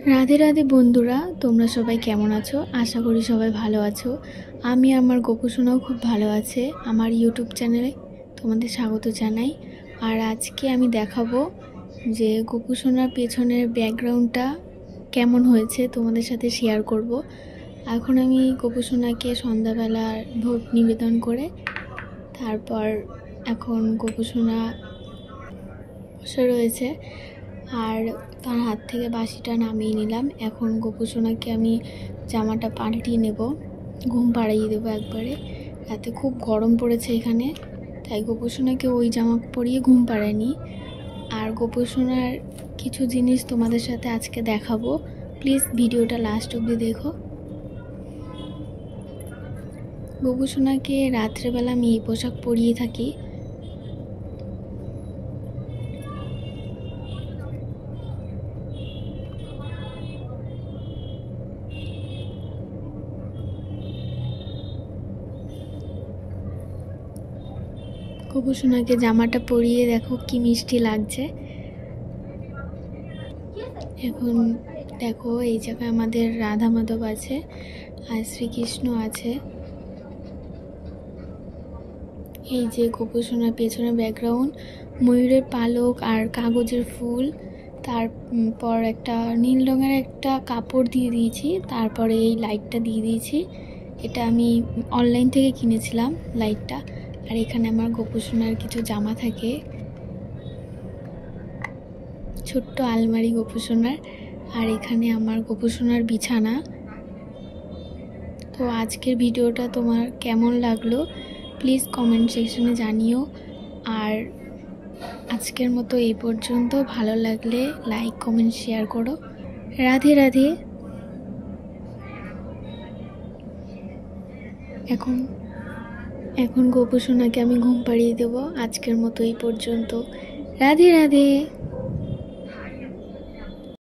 রাধে রাধে বন্ধুরা, তোমরা সবাই কেমন আছো? আশা করি সবাই ভালো আছো। আমি আমার গোপুসোনাও খুব ভালো আছে। আমার ইউটিউব চ্যানেলে তোমাদের স্বাগত জানাই। আর আজকে আমি দেখাবো যে গোপুসোনার পেছনের ব্যাকগ্রাউন্ডটা কেমন হয়েছে, তোমাদের সাথে শেয়ার করব। এখন আমি গোপুসোনাকে সন্ধ্যাবেলার ভোগ নিবেদন করে তারপর এখন গোপুসোনা বসে রয়েছে আর তার হাত থেকে বাঁশিটা নামিয়ে নিলাম। এখন গোপুসোনাকে আমি জামাটা পাল্টিয়ে নেব, ঘুম পাড়িয়ে দেবো একবারে। রাতে খুব গরম পড়েছে এখানে, তাই গোপুসোনাকে ওই জামা পরিয়ে ঘুম পাড়ায়নি। আর গোপুসোনার কিছু জিনিস তোমাদের সাথে আজকে দেখাবো, প্লিজ ভিডিওটা লাস্ট অবধি দেখো। গোপুসোনাকে রাত্রেবেলা আমি এই পোশাক পরিয়ে থাকি। গোপুসোনাকে জামাটা পরিয়ে দেখো কি মিষ্টি লাগছে। এখন দেখো এই জায়গায় আমাদের রাধা মাধব আছে আর শ্রীকৃষ্ণ আছে। এই যে গোপুসোনার পেছনে ব্যাকগ্রাউন্ড, ময়ূরের পালক আর কাগজের ফুল, তারপর একটা নীল রঙের একটা কাপড় দিয়ে দিয়েছি, তারপরে এই লাইটটা দিয়ে দিয়েছি। এটা আমি অনলাইন থেকে কিনেছিলাম লাইটটা। আর এখানে আমার গোপুসোনার কিছু জামা থাকে, ছোট্ট আলমারি গোপুসোনার। আর এখানে আমার গোপুসোনার বিছানা। তো আজকের ভিডিওটা তোমার কেমন লাগলো প্লিজ কমেন্ট সেকশনে জানিও। আর আজকের মতো এই পর্যন্ত। ভালো লাগলে লাইক কমেন্ট শেয়ার করো। রাধে রাধে। এখন গোপুসোনাকে আমি ঘুম পাড়িয়ে দেবো। আজকের মতো এই পর্যন্ত। রাধে রাধে।